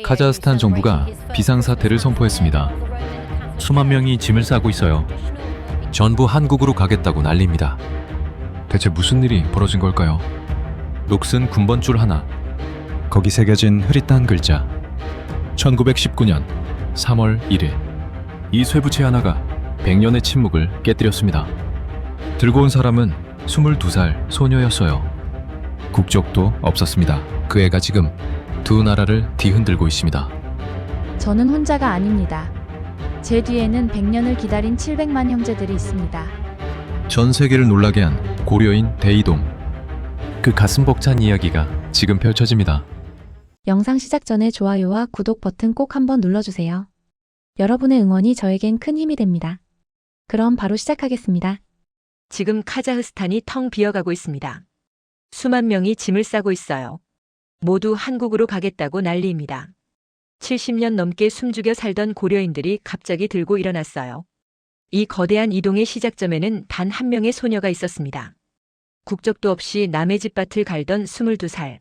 카자흐스탄 정부가 비상사태를 선포했습니다. 수만 명이 짐을 싸고 있어요. 전부 한국으로 가겠다고 난리입니다. 대체 무슨 일이 벌어진 걸까요? 녹슨 군번줄 하나, 거기 새겨진 흐릿한 글자. 1919년 3월 1일, 이 쇠붙이 하나가 100년의 침묵을 깨뜨렸습니다. 들고 온 사람은 22살 소녀였어요. 국적도 없었습니다. 그 애가 지금 두 나라를 뒤흔들고 있습니다. 저는 혼자가 아닙니다. 제 뒤에는 100년을 기다린 700만 형제들이 있습니다. 전 세계를 놀라게 한 고려인 대이동. 그 가슴 벅찬 이야기가 지금 펼쳐집니다. 영상 시작 전에 좋아요와 구독 버튼 꼭 한번 눌러주세요. 여러분의 응원이 저에겐 큰 힘이 됩니다. 그럼 바로 시작하겠습니다. 지금 카자흐스탄이 텅 비어가고 있습니다. 수만 명이 짐을 싸고 있어요. 모두 한국으로 가겠다고 난리입니다. 70년 넘게 숨죽여 살던 고려인들이 갑자기 들고 일어났어요. 이 거대한 이동의 시작점에는 단 한 명의 소녀가 있었습니다. 국적도 없이 남의 집밭을 갈던 22살.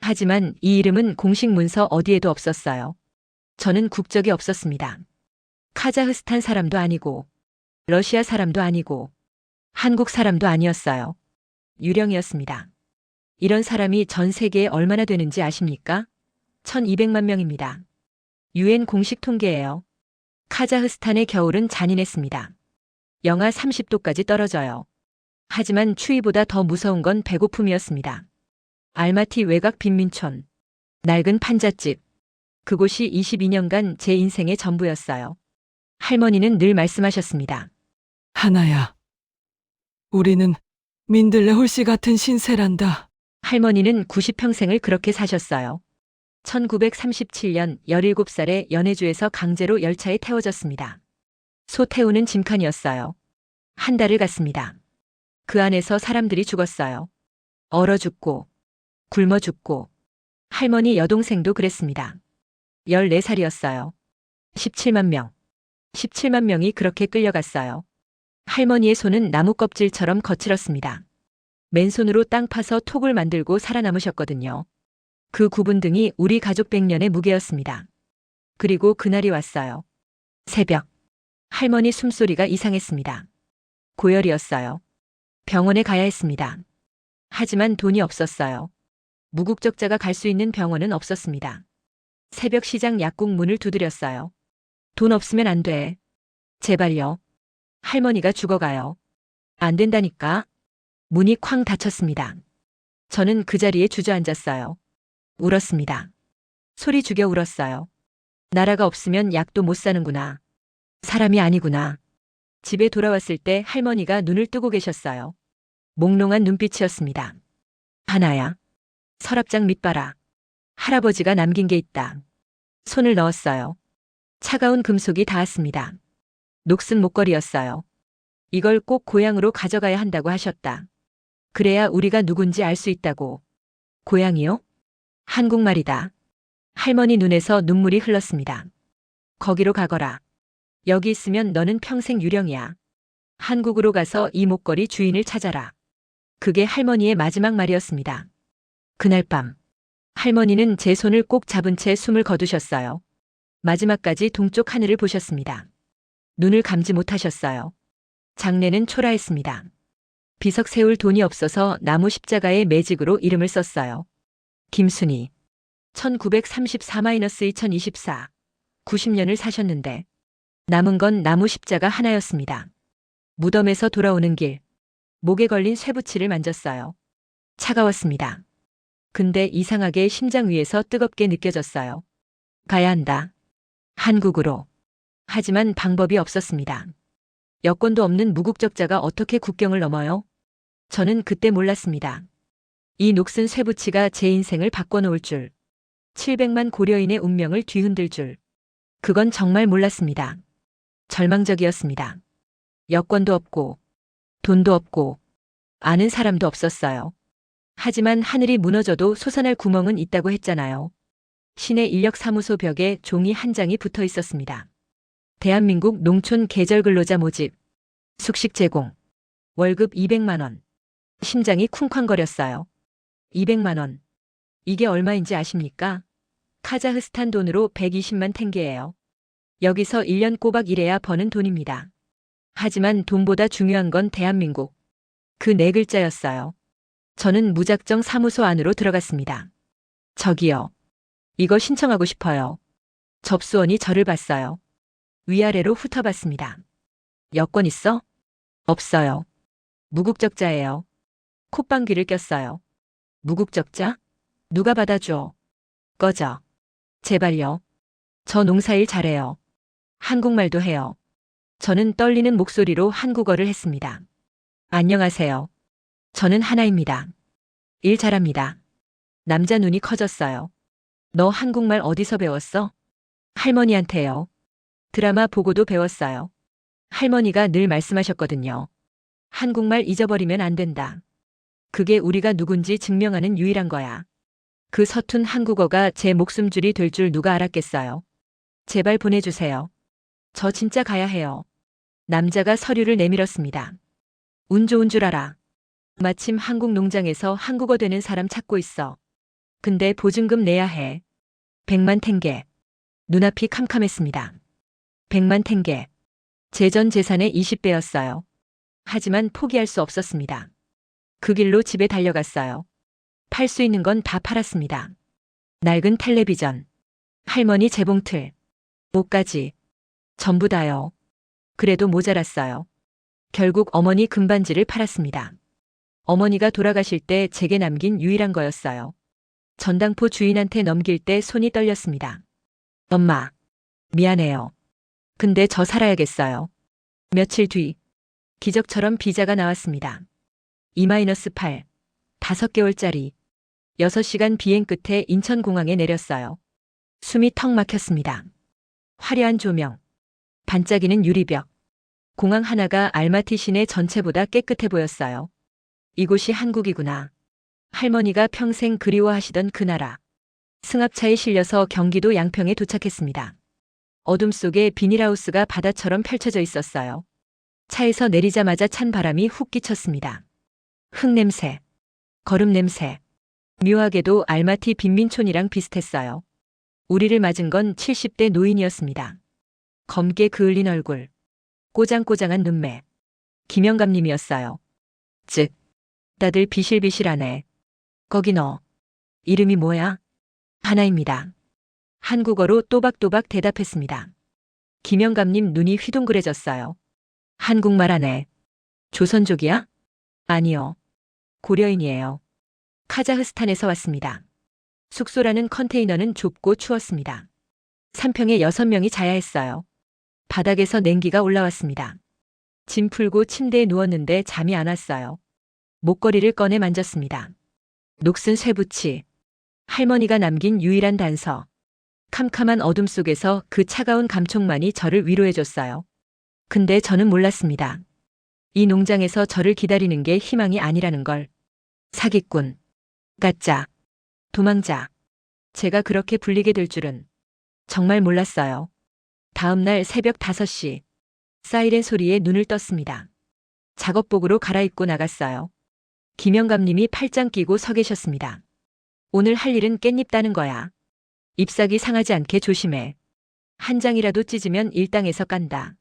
하지만 이 이름은 공식 문서 어디에도 없었어요. 저는 국적이 없었습니다. 카자흐스탄 사람도 아니고, 러시아 사람도 아니고, 한국 사람도 아니었어요. 유령이었습니다. 이런 사람이 전 세계에 얼마나 되는지 아십니까? 1200만 명입니다. UN 공식 통계예요. 카자흐스탄의 겨울은 잔인했습니다. 영하 30도까지 떨어져요. 하지만 추위보다 더 무서운 건 배고픔이었습니다. 알마티 외곽 빈민촌, 낡은 판잣집. 그곳이 22년간 제 인생의 전부였어요. 할머니는 늘 말씀하셨습니다. 하나야, 우리는 민들레 홀씨 같은 신세란다. 할머니는 90평생을 그렇게 사셨어요. 1937년 17살에 연해주에서 강제로 열차에 태워졌습니다. 소 태우는 짐칸이었어요. 한 달을 갔습니다. 그 안에서 사람들이 죽었어요. 얼어 죽고, 굶어 죽고. 할머니 여동생도 그랬습니다. 14살이었어요. 17만 명. 17만 명이 그렇게 끌려갔어요. 할머니의 손은 나무 껍질처럼 거칠었습니다. 맨손으로 땅 파서 톡을 만들고 살아남으셨거든요. 그 구분 등이 우리 가족 100년의 무게였습니다. 그리고 그날이 왔어요. 새벽. 할머니 숨소리가 이상했습니다. 고열이었어요. 병원에 가야 했습니다. 하지만 돈이 없었어요. 무국적자가 갈 수 있는 병원은 없었습니다. 새벽 시장 약국 문을 두드렸어요. 돈 없으면 안 돼. 제발요. 할머니가 죽어가요. 안 된다니까. 문이 쾅 닫혔습니다. 저는 그 자리에 주저앉았어요. 울었습니다. 소리 죽여 울었어요. 나라가 없으면 약도 못 사는구나. 사람이 아니구나. 집에 돌아왔을 때 할머니가 눈을 뜨고 계셨어요. 몽롱한 눈빛이었습니다. 하나야. 서랍장 밑봐라. 할아버지가 남긴 게 있다. 손을 넣었어요. 차가운 금속이 닿았습니다. 녹슨 목걸이였어요. 이걸 꼭 고향으로 가져가야 한다고 하셨다. 그래야 우리가 누군지 알 수 있다고. 고향이요? 한국말이다. 할머니 눈에서 눈물이 흘렀습니다. 거기로 가거라. 여기 있으면 너는 평생 유령이야. 한국으로 가서 이 목걸이 주인을 찾아라. 그게 할머니의 마지막 말이었습니다. 그날 밤, 할머니는 제 손을 꼭 잡은 채 숨을 거두셨어요. 마지막까지 동쪽 하늘을 보셨습니다. 눈을 감지 못하셨어요. 장례는 초라했습니다. 비석 세울 돈이 없어서 나무 십자가의 매직으로 이름을 썼어요. 김순희. 1934-2024. 90년을 사셨는데 남은 건 나무 십자가 하나였습니다. 무덤에서 돌아오는 길. 목에 걸린 쇠붙이를 만졌어요. 차가웠습니다. 근데 이상하게 심장 위에서 뜨겁게 느껴졌어요. 가야 한다. 한국으로. 하지만 방법이 없었습니다. 여권도 없는 무국적자가 어떻게 국경을 넘어요? 저는 그때 몰랐습니다. 이 녹슨 쇠붙이가 제 인생을 바꿔놓을 줄. 700만 고려인의 운명을 뒤흔들 줄. 그건 정말 몰랐습니다. 절망적이었습니다. 여권도 없고, 돈도 없고, 아는 사람도 없었어요. 하지만 하늘이 무너져도 솟아날 구멍은 있다고 했잖아요. 시내 인력사무소 벽에 종이 한 장이 붙어 있었습니다. 대한민국 농촌 계절근로자 모집. 숙식 제공. 월급 200만 원. 심장이 쿵쾅거렸어요. 200만 원. 이게 얼마인지 아십니까? 카자흐스탄 돈으로 120만 탱게예요. 여기서 1년 꼬박 일해야 버는 돈입니다. 하지만 돈보다 중요한 건 대한민국. 그 네 글자였어요. 저는 무작정 사무소 안으로 들어갔습니다. 저기요. 이거 신청하고 싶어요. 접수원이 저를 봤어요. 위아래로 훑어봤습니다. 여권 있어? 없어요. 무국적자예요. 콧방귀를 꼈어요. 무국적자? 누가 받아줘? 꺼져. 제발요. 저 농사일 잘해요. 한국말도 해요. 저는 떨리는 목소리로 한국어를 했습니다. 안녕하세요. 저는 하나입니다. 일 잘합니다. 남자 눈이 커졌어요. 너 한국말 어디서 배웠어? 할머니한테요. 드라마 보고도 배웠어요. 할머니가 늘 말씀하셨거든요. 한국말 잊어버리면 안 된다. 그게 우리가 누군지 증명하는 유일한 거야. 그 서툰 한국어가 제 목숨줄이 될 줄 누가 알았겠어요. 제발 보내주세요. 저 진짜 가야 해요. 남자가 서류를 내밀었습니다. 운 좋은 줄 알아. 마침 한국 농장에서 한국어 되는 사람 찾고 있어. 근데 보증금 내야 해. 100만 탱게. 눈앞이 캄캄했습니다. 100만 탱게. 제 전 재산의 20배였어요. 하지만 포기할 수 없었습니다. 그 길로 집에 달려갔어요. 팔 수 있는 건 다 팔았습니다. 낡은 텔레비전, 할머니 재봉틀, 옷까지. 전부 다요. 그래도 모자랐어요. 결국 어머니 금반지를 팔았습니다. 어머니가 돌아가실 때 제게 남긴 유일한 거였어요. 전당포 주인한테 넘길 때 손이 떨렸습니다. 엄마, 미안해요. 근데 저 살아야겠어요. 며칠 뒤, 기적처럼 비자가 나왔습니다. 2-8, 5개월짜리. 6시간 비행 끝에 인천공항에 내렸어요. 숨이 턱 막혔습니다. 화려한 조명, 반짝이는 유리벽. 공항 하나가 알마티 시내 전체보다 깨끗해 보였어요. 이곳이 한국이구나. 할머니가 평생 그리워하시던 그 나라. 승합차에 실려서 경기도 양평에 도착했습니다. 어둠 속에 비닐하우스가 바다처럼 펼쳐져 있었어요. 차에서 내리자마자 찬 바람이 훅 끼쳤습니다. 흙냄새, 거름 냄새. 묘하게도 알마티 빈민촌이랑 비슷했어요. 우리를 맞은 건 70대 노인이었습니다. 검게 그을린 얼굴, 꼬장꼬장한 눈매. 김영감님이었어요. 즉, 다들 비실비실하네. 거기 너, 이름이 뭐야? 하나입니다. 한국어로 또박또박 대답했습니다. 김영감님 눈이 휘둥그레졌어요. 한국말 하네. 조선족이야? 아니요. 고려인이에요. 카자흐스탄에서 왔습니다. 숙소라는 컨테이너는 좁고 추웠습니다. 3평에 6명이 자야 했어요. 바닥에서 냉기가 올라왔습니다. 짐 풀고 침대에 누웠는데 잠이 안 왔어요. 목걸이를 꺼내 만졌습니다. 녹슨 쇠붙이. 할머니가 남긴 유일한 단서. 캄캄한 어둠 속에서 그 차가운 감촉만이 저를 위로해줬어요. 근데 저는 몰랐습니다. 이 농장에서 저를 기다리는 게 희망이 아니라는 걸. 사기꾼, 가짜, 도망자. 제가 그렇게 불리게 될 줄은 정말 몰랐어요. 다음 날 새벽 5시. 사이렌 소리에 눈을 떴습니다. 작업복으로 갈아입고 나갔어요. 김영감님이 팔짱 끼고 서 계셨습니다. 오늘 할 일은 깻잎 따는 거야. 잎사귀 상하지 않게 조심해. 한 장이라도 찢으면 일당에서 깐다.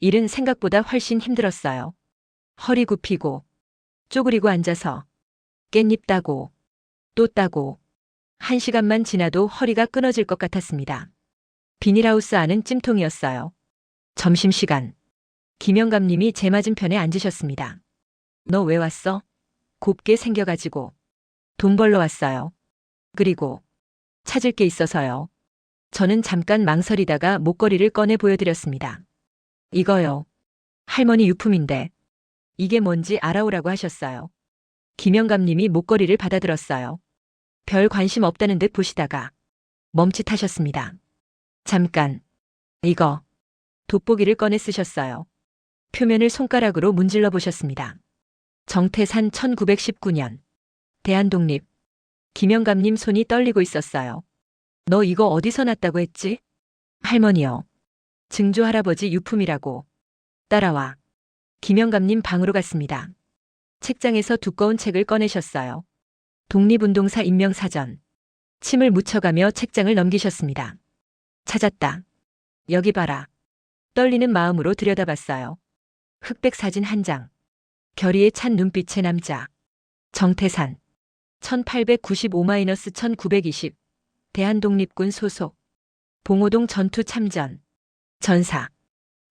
일은 생각보다 훨씬 힘들었어요. 허리 굽히고, 쪼그리고 앉아서, 깻잎 따고, 또 따고, 1시간만 지나도 허리가 끊어질 것 같았습니다. 비닐하우스 안은 찜통이었어요. 점심시간. 김영감님이 제 맞은편에 앉으셨습니다. 너 왜 왔어? 곱게 생겨가지고. 돈 벌러 왔어요. 그리고 찾을 게 있어서요. 저는 잠깐 망설이다가 목걸이를 꺼내 보여드렸습니다. 이거요. 할머니 유품인데. 이게 뭔지 알아오라고 하셨어요. 김영감님이 목걸이를 받아들었어요. 별 관심 없다는 듯 보시다가 멈칫하셨습니다. 잠깐. 이거. 돋보기를 꺼내 쓰셨어요. 표면을 손가락으로 문질러 보셨습니다. 정태산 1919년. 대한독립. 김영감님 손이 떨리고 있었어요. 너 이거 어디서 났다고 했지? 할머니요. 증조 할아버지 유품이라고. 따라와. 김영감님 방으로 갔습니다. 책장에서 두꺼운 책을 꺼내셨어요. 독립운동사 인명사전. 침을 묻혀가며 책장을 넘기셨습니다. 찾았다. 여기 봐라. 떨리는 마음으로 들여다봤어요. 흑백 사진 한 장. 결의에 찬 눈빛의 남자. 정태산. 1895-1920. 대한독립군 소속. 봉오동 전투 참전. 전사.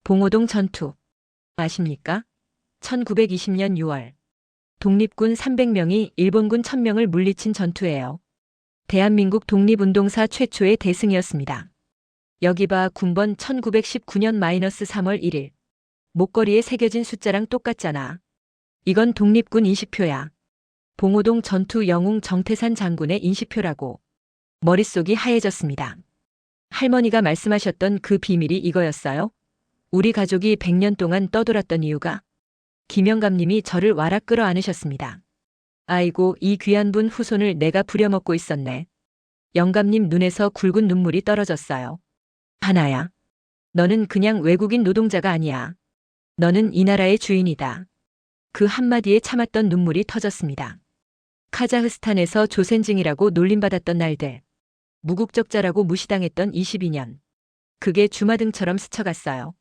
봉오동 전투. 아십니까? 1920년 6월. 독립군 300명이 일본군 1000명을 물리친 전투예요. 대한민국 독립운동사 최초의 대승이었습니다. 여기 봐 군번 1919년-3월 1일. 목걸이에 새겨진 숫자랑 똑같잖아. 이건 독립군 인식표야. 봉오동 전투 영웅 정태산 장군의 인식표라고. 머릿속이 하얘졌습니다. 할머니가 말씀하셨던 그 비밀이 이거였어요. 우리 가족이 100년 동안 떠돌았던 이유가. 김영감님이 저를 와락 끌어 안으셨습니다. 아이고, 이 귀한 분 후손을 내가 부려먹고 있었네. 영감님 눈에서 굵은 눈물이 떨어졌어요. 하나야. 너는 그냥 외국인 노동자가 아니야. 너는 이 나라의 주인이다. 그 한마디에 참았던 눈물이 터졌습니다. 카자흐스탄에서 조센징이라고 놀림받았던 날들. 무국적자라고 무시당했던 22년. 그게 주마등처럼 스쳐갔어요.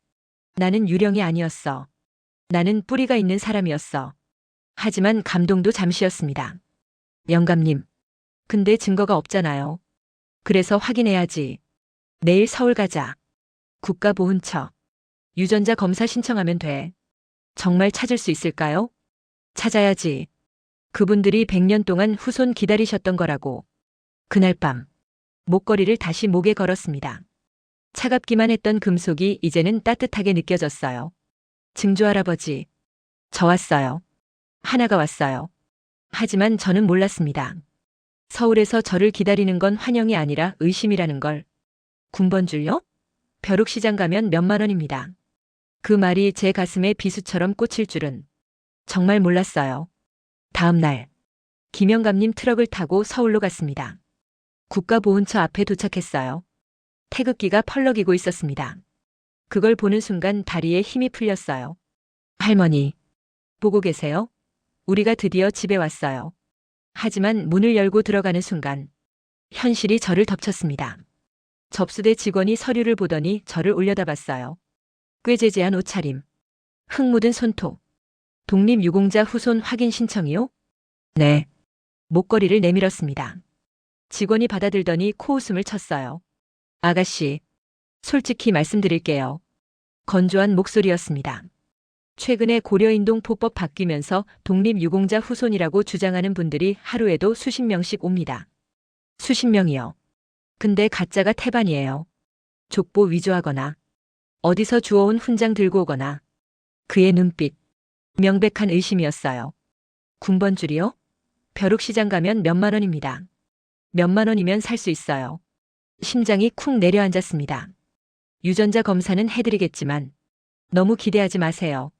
나는 유령이 아니었어. 나는 뿌리가 있는 사람이었어. 하지만 감동도 잠시였습니다. 영감님. 근데 증거가 없잖아요. 그래서 확인해야지. 내일 서울 가자. 국가보훈처. 유전자 검사 신청하면 돼. 정말 찾을 수 있을까요? 찾아야지. 그분들이 100년 동안 후손 기다리셨던 거라고. 그날 밤. 목걸이를 다시 목에 걸었습니다. 차갑기만 했던 금속이 이제는 따뜻하게 느껴졌어요. 증조할아버지. 저 왔어요. 하나가 왔어요. 하지만 저는 몰랐습니다. 서울에서 저를 기다리는 건 환영이 아니라 의심이라는 걸. 군번줄요? 벼룩시장 가면 몇만 원입니다. 그 말이 제 가슴에 비수처럼 꽂힐 줄은 정말 몰랐어요. 다음 날. 김영감님 트럭을 타고 서울로 갔습니다. 국가보훈처 앞에 도착했어요. 태극기가 펄럭이고 있었습니다. 그걸 보는 순간 다리에 힘이 풀렸어요. 할머니. 보고 계세요? 우리가 드디어 집에 왔어요. 하지만 문을 열고 들어가는 순간 현실이 저를 덮쳤습니다. 접수대 직원이 서류를 보더니 저를 올려다봤어요. 꾀재재한 옷차림. 흙 묻은 손톱. 독립유공자 후손 확인 신청이요? 네. 목걸이를 내밀었습니다. 직원이 받아들더니 코웃음을 쳤어요. 아가씨. 솔직히 말씀드릴게요. 건조한 목소리였습니다. 최근에 고려인동 포법 바뀌면서 독립유공자 후손이라고 주장하는 분들이 하루에도 수십 명씩 옵니다. 수십 명이요. 근데 가짜가 태반이에요. 족보 위조하거나 어디서 주워온 훈장 들고 오거나. 그의 눈빛. 명백한 의심이었어요. 군번줄이요? 벼룩시장 가면 몇만 원입니다. 몇만 원이면 살 수 있어요. 심장이 쿵 내려앉았습니다. 유전자 검사는 해드리겠지만 너무 기대하지 마세요.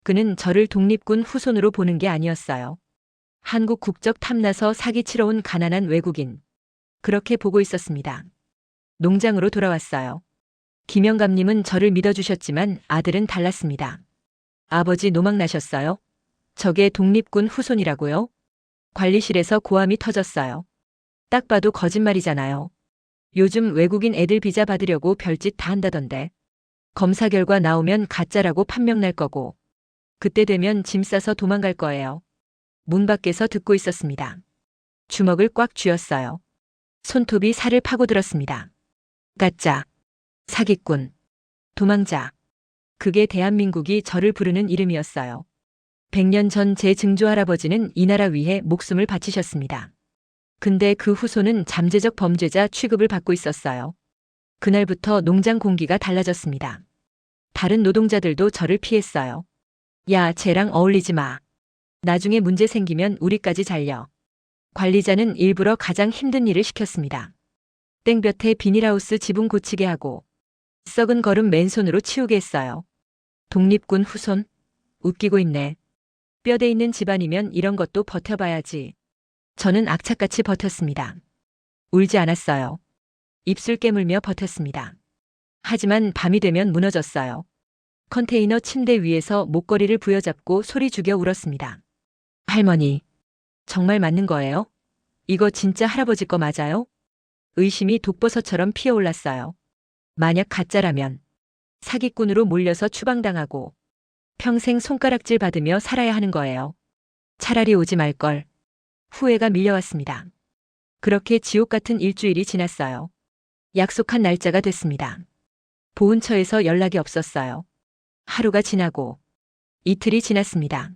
그는 저를 독립군 후손으로 보는 게 아니었어요. 한국 국적 탐나서 사기치러 온 가난한 외국인. 그렇게 보고 있었습니다. 농장으로 돌아왔어요. 김영감님은 저를 믿어주셨지만 아들은 달랐습니다. 아버지 노망 나셨어요? 저게 독립군 후손이라고요? 관리실에서 고함이 터졌어요. 딱 봐도 거짓말이잖아요. 요즘 외국인 애들 비자 받으려고 별짓 다 한다던데. 검사 결과 나오면 가짜라고 판명 날 거고. 그때 되면 짐 싸서 도망갈 거예요. 문 밖에서 듣고 있었습니다. 주먹을 꽉 쥐었어요. 손톱이 살을 파고들었습니다. 가짜. 사기꾼. 도망자. 그게 대한민국이 저를 부르는 이름이었어요. 100년 전 제 증조할아버지는 이 나라 위해 목숨을 바치셨습니다. 근데 그 후손은 잠재적 범죄자 취급을 받고 있었어요. 그날부터 농장 공기가 달라졌습니다. 다른 노동자들도 저를 피했어요. 야, 쟤랑 어울리지 마. 나중에 문제 생기면 우리까지 잘려. 관리자는 일부러 가장 힘든 일을 시켰습니다. 땡볕에 비닐하우스 지붕 고치게 하고 썩은 거름 맨손으로 치우게 했어요. 독립군 후손? 웃기고 있네. 뼈대 있는 집안이면 이런 것도 버텨봐야지. 저는 악착같이 버텼습니다. 울지 않았어요. 입술 깨물며 버텼습니다. 하지만 밤이 되면 무너졌어요. 컨테이너 침대 위에서 목걸이를 부여잡고 소리 죽여 울었습니다. 할머니, 정말 맞는 거예요? 이거 진짜 할아버지 거 맞아요? 의심이 독버섯처럼 피어올랐어요. 만약 가짜라면 사기꾼으로 몰려서 추방당하고 평생 손가락질 받으며 살아야 하는 거예요. 차라리 오지 말걸. 후회가 밀려왔습니다. 그렇게 지옥 같은 일주일이 지났어요. 약속한 날짜가 됐습니다. 보훈처에서 연락이 없었어요. 하루가 지나고 이틀이 지났습니다.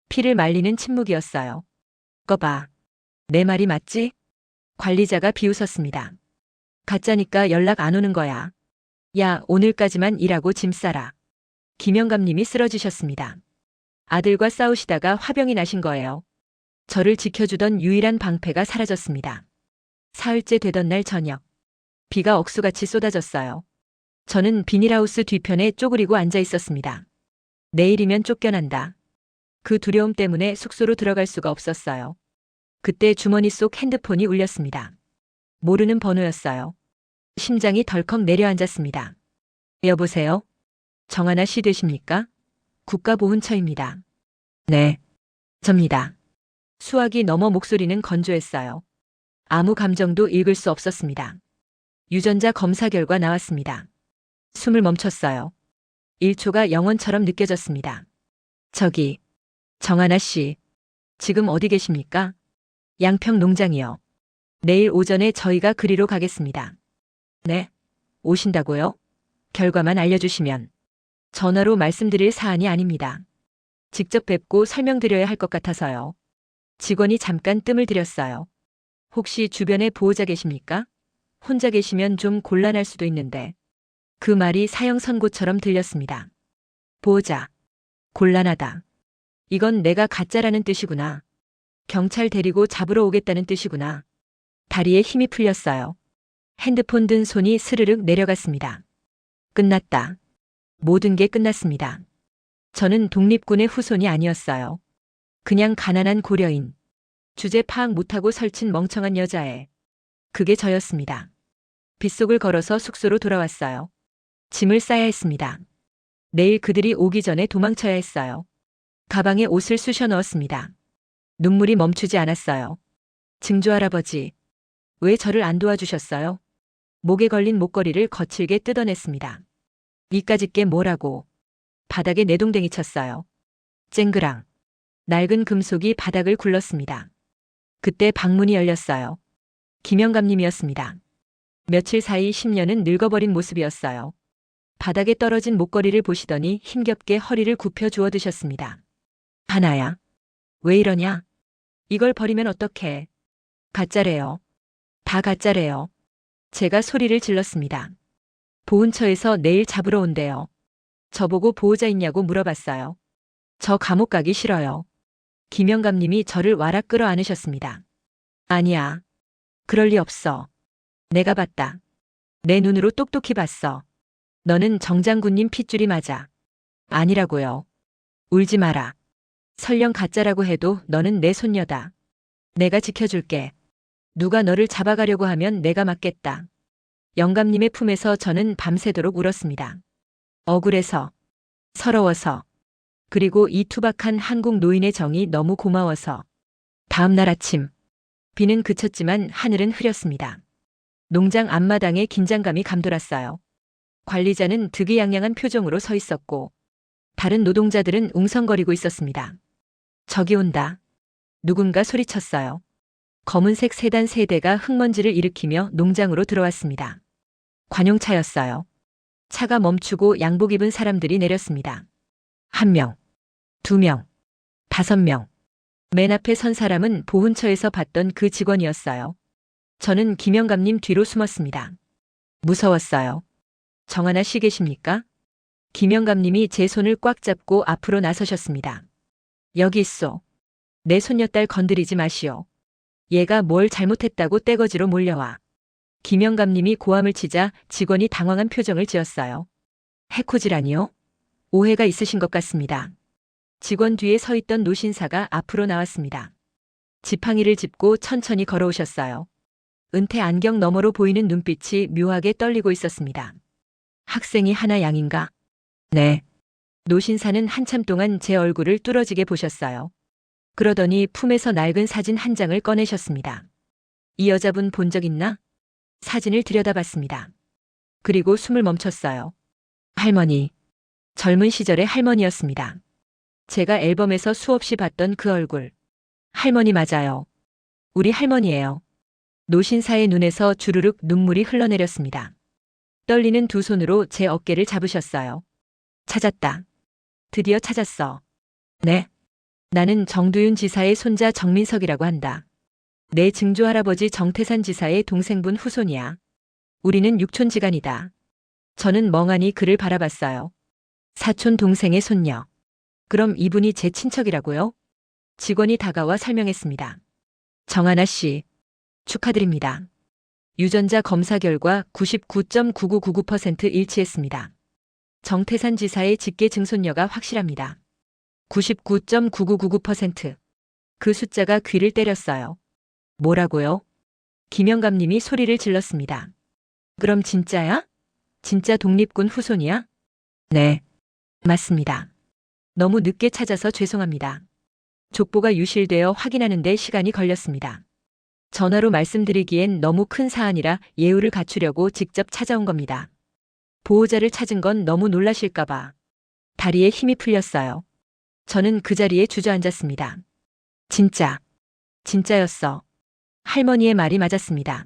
피를 말리는 침묵이었어요. 꺼봐. 내 말이 맞지? 관리자가 비웃었습니다. 가짜니까 연락 안 오는 거야. 야, 오늘까지만 일하고 짐 싸라. 김영감님이 쓰러지셨습니다. 아들과 싸우시다가 화병이 나신 거예요. 저를 지켜주던 유일한 방패가 사라졌습니다. 사흘째 되던 날 저녁. 비가 억수같이 쏟아졌어요. 저는 비닐하우스 뒤편에 쪼그리고 앉아 있었습니다. 내일이면 쫓겨난다. 그 두려움 때문에 숙소로 들어갈 수가 없었어요. 그때 주머니 속 핸드폰이 울렸습니다. 모르는 번호였어요. 심장이 덜컥 내려앉았습니다. 여보세요? 정하나 씨 되십니까? 국가보훈처입니다. 네, 접니다. 수화기 넘어 목소리는 건조했어요. 아무 감정도 읽을 수 없었습니다. 유전자 검사 결과 나왔습니다. 숨을 멈췄어요. 1초가 영원처럼 느껴졌습니다. 저기, 정하나 씨, 지금 어디 계십니까? 양평 농장이요. 내일 오전에 저희가 그리로 가겠습니다. 네, 오신다고요? 결과만 알려주시면. 전화로 말씀드릴 사안이 아닙니다. 직접 뵙고 설명드려야 할 것 같아서요. 직원이 잠깐 뜸을 들였어요. 혹시 주변에 보호자 계십니까? 혼자 계시면 좀 곤란할 수도 있는데. 그 말이 사형 선고처럼 들렸습니다. 보호자. 곤란하다. 이건 내가 가짜라는 뜻이구나. 경찰 데리고 잡으러 오겠다는 뜻이구나. 다리에 힘이 풀렸어요. 핸드폰 든 손이 스르륵 내려갔습니다. 끝났다. 모든 게 끝났습니다. 저는 독립군의 후손이 아니었어요. 그냥 가난한 고려인. 주제 파악 못하고 설친 멍청한 여자애. 그게 저였습니다. 빗속을 걸어서 숙소로 돌아왔어요. 짐을 싸야 했습니다. 내일 그들이 오기 전에 도망쳐야 했어요. 가방에 옷을 쑤셔 넣었습니다. 눈물이 멈추지 않았어요. 증조할아버지, 왜 저를 안 도와주셨어요? 목에 걸린 목걸이를 거칠게 뜯어냈습니다. 이까짓 게 뭐라고. 바닥에 내동댕이 쳤어요. 쨍그랑. 낡은 금속이 바닥을 굴렀습니다. 그때 방문이 열렸어요. 김영감님이었습니다. 며칠 사이 10년은 늙어버린 모습이었어요. 바닥에 떨어진 목걸이를 보시더니 힘겹게 허리를 굽혀 주워 드셨습니다. 하나야. 왜 이러냐? 이걸 버리면 어떡해. 가짜래요. 다 가짜래요. 제가 소리를 질렀습니다. 보훈처에서 내일 잡으러 온대요. 저보고 보호자 있냐고 물어봤어요. 저 감옥 가기 싫어요. 김영감님이 저를 와락 끌어 안으셨습니다. 아니야. 그럴 리 없어. 내가 봤다. 내 눈으로 똑똑히 봤어. 너는 정장군님 핏줄이 맞아. 아니라고요. 울지 마라. 설령 가짜라고 해도 너는 내 손녀다. 내가 지켜줄게. 누가 너를 잡아가려고 하면 내가 막겠다. 영감님의 품에서 저는 밤새도록 울었습니다. 억울해서, 서러워서, 그리고 이 투박한 한국 노인의 정이 너무 고마워서. 다음 날 아침, 비는 그쳤지만 하늘은 흐렸습니다. 농장 앞마당에 긴장감이 감돌았어요. 관리자는 득이양양한 표정으로 서 있었고, 다른 노동자들은 웅성거리고 있었습니다. 저기 온다. 누군가 소리쳤어요. 검은색 세단 3대가 흙먼지를 일으키며 농장으로 들어왔습니다. 관용차였어요. 차가 멈추고 양복 입은 사람들이 내렸습니다. 1명, 2명, 5명. 맨 앞에 선 사람은 보훈처에서 봤던 그 직원이었어요. 저는 김영감님 뒤로 숨었습니다. 무서웠어요. 정하나 씨 계십니까? 김영감님이 제 손을 꽉 잡고 앞으로 나서셨습니다. 여기 있소. 내 손녀딸 건드리지 마시오. 얘가 뭘 잘못했다고 떼거지로 몰려와. 김영감님이 고함을 치자 직원이 당황한 표정을 지었어요. 해코지라니요? 오해가 있으신 것 같습니다. 직원 뒤에 서 있던 노신사가 앞으로 나왔습니다. 지팡이를 짚고 천천히 걸어오셨어요. 은퇴 안경 너머로 보이는 눈빛이 묘하게 떨리고 있었습니다. 학생이 하나 양인가? 네. 노신사는 한참 동안 제 얼굴을 뚫어지게 보셨어요. 그러더니 품에서 낡은 사진 한 장을 꺼내셨습니다. 이 여자분 본 적 있나? 사진을 들여다봤습니다. 그리고 숨을 멈췄어요. 할머니. 젊은 시절의 할머니였습니다. 제가 앨범에서 수없이 봤던 그 얼굴. 할머니 맞아요. 우리 할머니예요. 노신사의 눈에서 주르륵 눈물이 흘러내렸습니다. 떨리는 두 손으로 제 어깨를 잡으셨어요. 찾았다. 드디어 찾았어. 네. 나는 정두윤 지사의 손자 정민석이라고 한다. 내 증조할아버지 정태산 지사의 동생분 후손이야. 우리는 육촌지간이다. 저는 멍하니 그를 바라봤어요. 사촌 동생의 손녀. 그럼 이분이 제 친척이라고요? 직원이 다가와 설명했습니다. 정하나 씨, 축하드립니다. 유전자 검사 결과 99.9999% 일치했습니다. 정태산 지사의 직계 증손녀가 확실합니다. 99.9999%. 그 숫자가 귀를 때렸어요. 뭐라고요? 김영감님이 소리를 질렀습니다. 그럼 진짜야? 진짜 독립군 후손이야? 네, 맞습니다. 너무 늦게 찾아서 죄송합니다. 족보가 유실되어 확인하는 데 시간이 걸렸습니다. 전화로 말씀드리기엔 너무 큰 사안이라 예우를 갖추려고 직접 찾아온 겁니다. 보호자를 찾은 건 너무 놀라실까봐. 다리에 힘이 풀렸어요. 저는 그 자리에 주저앉았습니다. 진짜였어. 할머니의 말이 맞았습니다.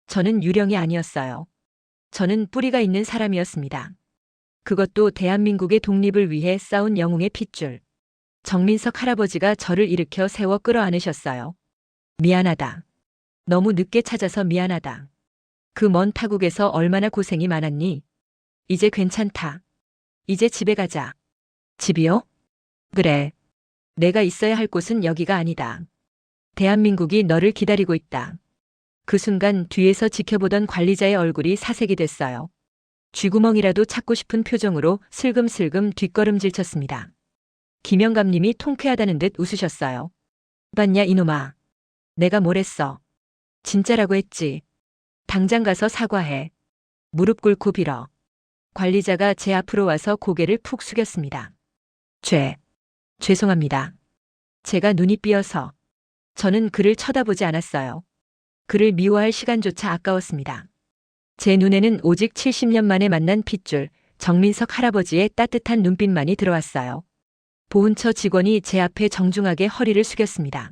저는 유령이 아니었어요. 저는 뿌리가 있는 사람이었습니다. 그것도 대한민국의 독립을 위해 싸운 영웅의 핏줄. 정민석 할아버지가 저를 일으켜 세워 끌어안으셨어요. 미안하다. 너무 늦게 찾아서 미안하다. 그 먼 타국에서 얼마나 고생이 많았니? 이제 괜찮다. 이제 집에 가자. 집이요? 그래. 내가 있어야 할 곳은 여기가 아니다. 대한민국이 너를 기다리고 있다. 그 순간 뒤에서 지켜보던 관리자의 얼굴이 사색이 됐어요. 쥐구멍이라도 찾고 싶은 표정으로 슬금슬금 뒷걸음질 쳤습니다. 김영감님이 통쾌하다는 듯 웃으셨어요. 봤냐 이놈아. 내가 뭘 했어. 진짜라고 했지. 당장 가서 사과해. 무릎 꿇고 빌어. 관리자가 제 앞으로 와서 고개를 푹 숙였습니다. 죄송합니다. 제가 눈이 삐어서. 저는 그를 쳐다보지 않았어요. 그를 미워할 시간조차 아까웠습니다. 제 눈에는 오직 70년 만에 만난 핏줄, 정민석 할아버지의 따뜻한 눈빛만이 들어왔어요. 보훈처 직원이 제 앞에 정중하게 허리를 숙였습니다.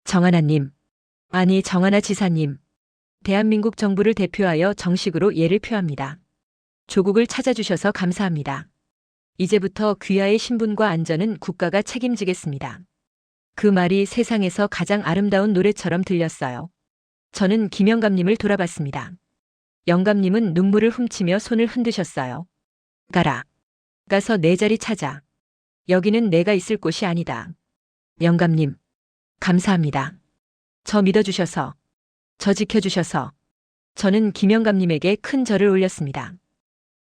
정하나님. 아니 정하나 지사님. 대한민국 정부를 대표하여 정식으로 예를 표합니다. 조국을 찾아주셔서 감사합니다. 이제부터 귀하의 신분과 안전은 국가가 책임지겠습니다. 그 말이 세상에서 가장 아름다운 노래처럼 들렸어요. 저는 김영감님을 돌아봤습니다. 영감님은 눈물을 훔치며 손을 흔드셨어요. 가라. 가서 내 자리 찾아. 여기는 내가 있을 곳이 아니다. 영감님. 감사합니다. 저 믿어주셔서. 저 지켜주셔서. 저는 김영감님에게 큰 절을 올렸습니다.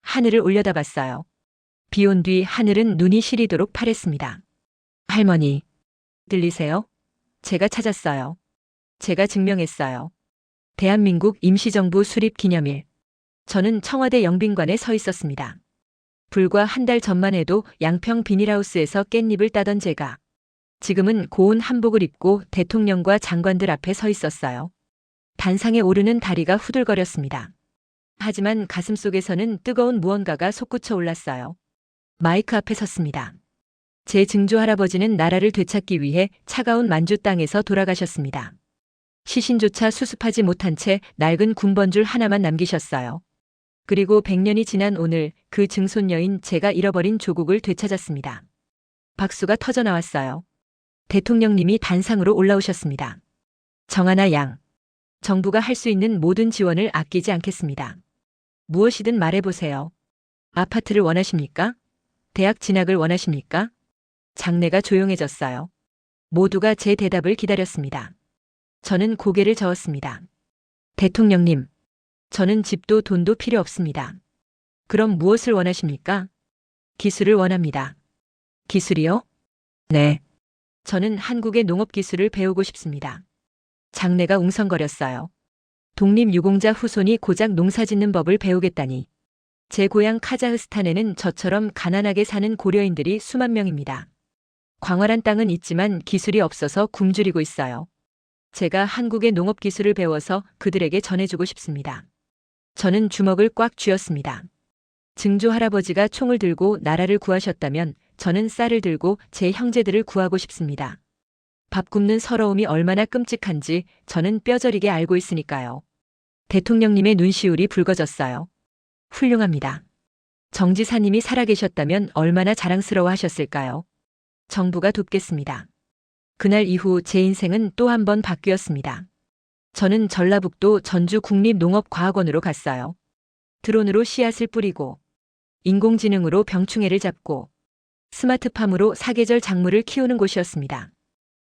하늘을 올려다봤어요. 비 온 뒤 하늘은 눈이 시리도록 파랬습니다. 할머니. 들리세요? 제가 찾았어요. 제가 증명했어요. 대한민국 임시정부 수립 기념일. 저는 청와대 영빈관에 서 있었습니다. 불과 한 달 전만 해도 양평 비닐하우스에서 깻잎을 따던 제가 지금은 고운 한복을 입고 대통령과 장관들 앞에 서 있었어요. 단상에 오르는 다리가 후들거렸습니다. 하지만 가슴속에서는 뜨거운 무언가가 솟구쳐 올랐어요. 마이크 앞에 섰습니다. 제 증조 할아버지는 나라를 되찾기 위해 차가운 만주 땅에서 돌아가셨습니다. 시신조차 수습하지 못한 채 낡은 군번줄 하나만 남기셨어요. 그리고 100년이 지난 오늘 그 증손녀인 제가 잃어버린 조국을 되찾았습니다. 박수가 터져 나왔어요. 대통령님이 단상으로 올라오셨습니다. 정하나 양. 정부가 할 수 있는 모든 지원을 아끼지 않겠습니다. 무엇이든 말해보세요. 아파트를 원하십니까? 대학 진학을 원하십니까? 장내가 조용해졌어요. 모두가 제 대답을 기다렸습니다. 저는 고개를 저었습니다. 대통령님, 저는 집도 돈도 필요 없습니다. 그럼 무엇을 원하십니까? 기술을 원합니다. 기술이요? 네. 저는 한국의 농업 기술을 배우고 싶습니다. 장내가 웅성거렸어요. 독립유공자 후손이 고작 농사 짓는 법을 배우겠다니. 제 고향 카자흐스탄에는 저처럼 가난하게 사는 고려인들이 수만 명입니다. 광활한 땅은 있지만 기술이 없어서 굶주리고 있어요. 제가 한국의 농업 기술을 배워서 그들에게 전해주고 싶습니다. 저는 주먹을 꽉 쥐었습니다. 증조 할아버지가 총을 들고 나라를 구하셨다면 저는 쌀을 들고 제 형제들을 구하고 싶습니다. 밥 굽는 서러움이 얼마나 끔찍한지 저는 뼈저리게 알고 있으니까요. 대통령님의 눈시울이 붉어졌어요. 훌륭합니다. 정지사님이 살아계셨다면 얼마나 자랑스러워 하셨을까요? 정부가 돕겠습니다. 그날 이후 제 인생은 또 한 번 바뀌었습니다. 저는 전라북도 전주국립농업과학원으로 갔어요. 드론으로 씨앗을 뿌리고, 인공지능으로 병충해를 잡고, 스마트팜으로 사계절 작물을 키우는 곳이었습니다.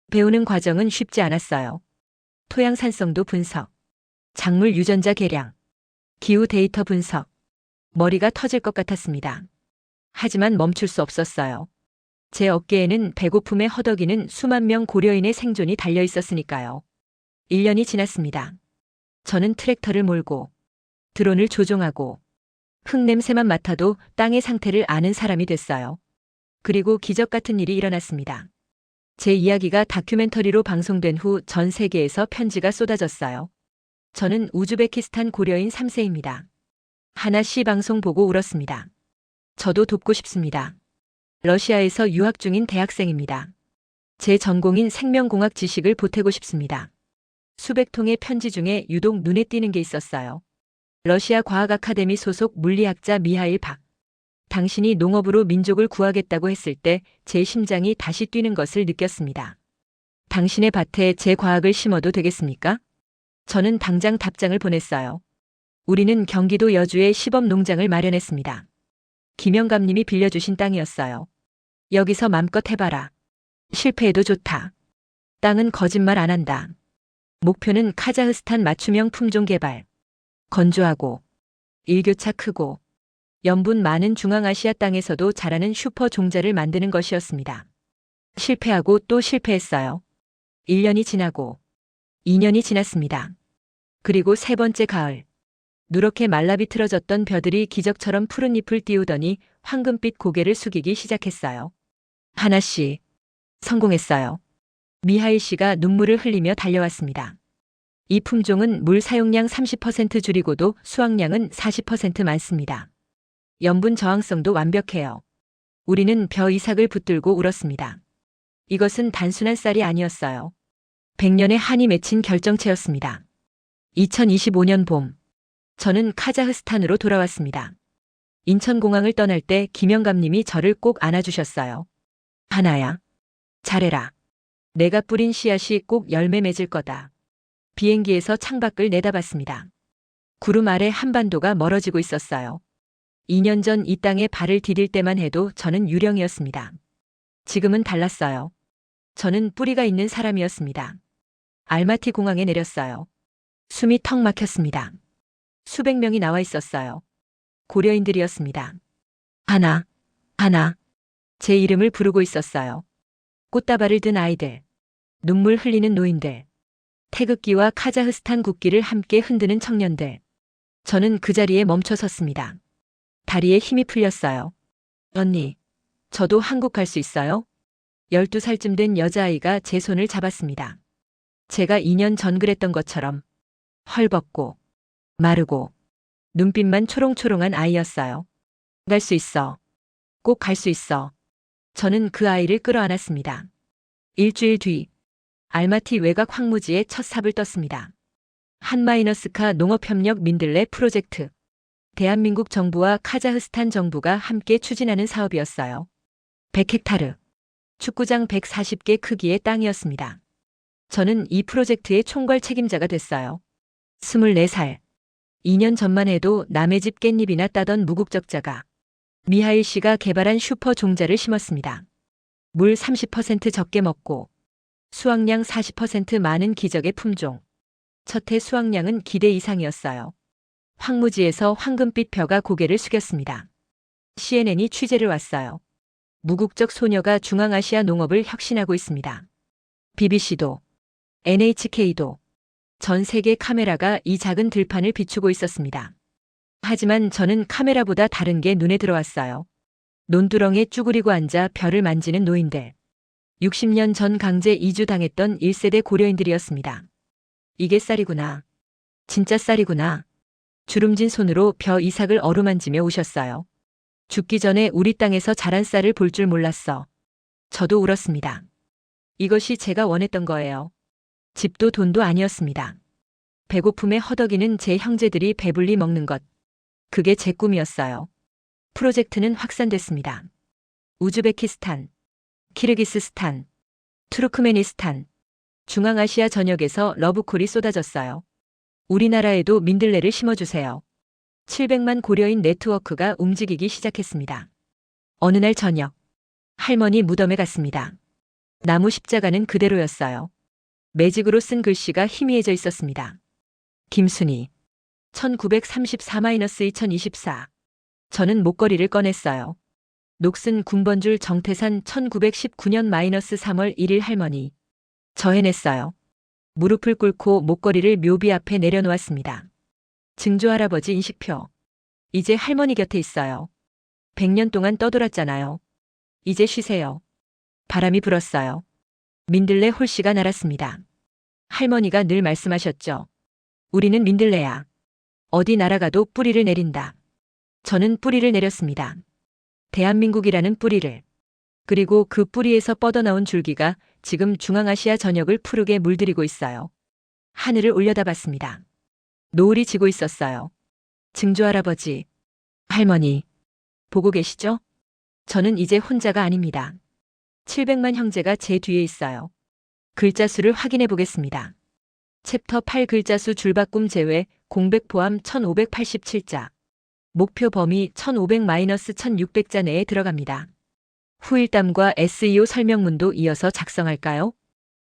배우는 과정은 쉽지 않았어요. 토양 산성도 분석, 작물 유전자 개량, 기후 데이터 분석, 머리가 터질 것 같았습니다. 하지만 멈출 수 없었어요. 제 어깨에는 배고픔에 허덕이는 수만 명 고려인의 생존이 달려 있었으니까요. 1년이 지났습니다. 저는 트랙터를 몰고, 드론을 조종하고, 흙냄새만 맡아도 땅의 상태를 아는 사람이 됐어요. 그리고 기적 같은 일이 일어났습니다. 제 이야기가 다큐멘터리로 방송된 후 전 세계에서 편지가 쏟아졌어요. 저는 우즈베키스탄 고려인 3세입니다. 하나 씨 방송 보고 울었습니다. 저도 돕고 싶습니다. 러시아에서 유학 중인 대학생입니다. 제 전공인 생명공학 지식을 보태고 싶습니다. 수백 통의 편지 중에 유독 눈에 띄는 게 있었어요. 러시아 과학 아카데미 소속 물리학자 미하일 박. 당신이 농업으로 민족을 구하겠다고 했을 때 제 심장이 다시 뛰는 것을 느꼈습니다. 당신의 밭에 제 과학을 심어도 되겠습니까? 저는 당장 답장을 보냈어요. 우리는 경기도 여주에 시범 농장을 마련했습니다. 김영감님이 빌려주신 땅이었어요. 여기서 맘껏 해봐라. 실패해도 좋다. 땅은 거짓말 안 한다. 목표는 카자흐스탄 맞춤형 품종 개발. 건조하고, 일교차 크고, 염분 많은 중앙아시아 땅에서도 자라는 슈퍼 종자를 만드는 것이었습니다. 실패하고 또 실패했어요. 1년이 지나고, 2년이 지났습니다. 그리고 세 번째 가을. 누렇게 말라비틀어졌던 벼들이 기적처럼 푸른 잎을 띄우더니 황금빛 고개를 숙이기 시작했어요. 하나 씨, 성공했어요. 미하일 씨가 눈물을 흘리며 달려왔습니다. 이 품종은 물 사용량 30% 줄이고도 수확량은 40% 많습니다. 염분 저항성도 완벽해요. 우리는 벼 이삭을 붙들고 울었습니다. 이것은 단순한 쌀이 아니었어요. 100년의 한이 맺힌 결정체였습니다. 2025년 봄, 저는 카자흐스탄으로 돌아왔습니다. 인천공항을 떠날 때 김영감님이 저를 꼭 안아주셨어요. 하나야, 잘해라. 내가 뿌린 씨앗이 꼭 열매 맺을 거다. 비행기에서 창밖을 내다봤습니다. 구름 아래 한반도가 멀어지고 있었어요. 2년 전 이 땅에 발을 디딜 때만 해도 저는 유령이었습니다. 지금은 달랐어요. 저는 뿌리가 있는 사람이었습니다. 알마티 공항에 내렸어요. 숨이 턱 막혔습니다. 수백 명이 나와 있었어요. 고려인들이었습니다. 하나, 하나. 제 이름을 부르고 있었어요. 꽃다발을 든 아이들, 눈물 흘리는 노인들, 태극기와 카자흐스탄 국기를 함께 흔드는 청년들. 저는 그 자리에 멈춰 섰습니다. 다리에 힘이 풀렸어요. 언니, 저도 한국 갈 수 있어요? 12살쯤 된 여자아이가 제 손을 잡았습니다. 제가 2년 전 그랬던 것처럼 헐벗고 마르고 눈빛만 초롱초롱한 아이였어요. 갈 수 있어. 꼭 갈 수 있어. 저는 그 아이를 끌어안았습니다. 일주일 뒤 알마티 외곽 황무지에 첫 삽을 떴습니다. 한마이너스카 농업협력 민들레 프로젝트. 대한민국 정부와 카자흐스탄 정부가 함께 추진하는 사업이었어요. 100헥타르, 축구장 140개 크기의 땅이었습니다. 저는 이 프로젝트의 총괄 책임자가 됐어요. 24살. 2년 전만 해도 남의 집 깻잎이나 따던 무국적자가 미하일 씨가 개발한 슈퍼 종자를 심었습니다. 물 30% 적게 먹고 수확량 40% 많은 기적의 품종. 첫 해 수확량은 기대 이상이었어요. 황무지에서 황금빛 벼가 고개를 숙였습니다. CNN이 취재를 왔어요. 무국적 소녀가 중앙아시아 농업을 혁신하고 있습니다. BBC도, NHK도, 전 세계 카메라가 이 작은 들판을 비추고 있었습니다. 하지만 저는 카메라보다 다른 게 눈에 들어왔어요. 논두렁에 쭈그리고 앉아 벼를 만지는 노인들. 60년 전 강제 이주당했던 1세대 고려인들이었습니다. 이게 쌀이구나. 진짜 쌀이구나. 주름진 손으로 벼 이삭을 어루만지며 오셨어요. 죽기 전에 우리 땅에서 자란 쌀을 볼 줄 몰랐어. 저도 울었습니다. 이것이 제가 원했던 거예요. 집도 돈도 아니었습니다. 배고픔에 허덕이는 제 형제들이 배불리 먹는 것. 그게 제 꿈이었어요. 프로젝트는 확산됐습니다. 우즈베키스탄, 키르기스스탄, 투르크메니스탄, 중앙아시아 전역에서 러브콜이 쏟아졌어요. 우리나라에도 민들레를 심어주세요. 700만 고려인 네트워크가 움직이기 시작했습니다. 어느 날 저녁, 할머니 무덤에 갔습니다. 나무 십자가는 그대로였어요. 매직으로 쓴 글씨가 희미해져 있었습니다. 김순희, 1934-2024. 저는 목걸이를 꺼냈어요. 녹슨 군번줄 정태산 1919년-3월 1일 할머니. 저 해냈어요. 무릎을 꿇고 목걸이를 묘비 앞에 내려놓았습니다. 증조 할아버지 인식표. 이제 할머니 곁에 있어요. 100년 동안 떠돌았잖아요. 이제 쉬세요. 바람이 불었어요. 민들레 홀씨가 날았습니다. 할머니가 늘 말씀하셨죠. 우리는 민들레야. 어디 날아가도 뿌리를 내린다. 저는 뿌리를 내렸습니다. 대한민국이라는 뿌리를. 그리고 그 뿌리에서 뻗어나온 줄기가 지금 중앙아시아 전역을 푸르게 물들이고 있어요. 하늘을 올려다봤습니다. 노을이 지고 있었어요. 증조 할아버지, 할머니, 보고 계시죠? 저는 이제 혼자가 아닙니다. 700만 형제가 제 뒤에 있어요. 글자 수를 확인해 보겠습니다. 챕터 8 글자 수 줄바꿈 제외 공백 포함 1587자. 목표 범위 1500-1600자 내에 들어갑니다. 후일담과 SEO 설명문도 이어서 작성할까요?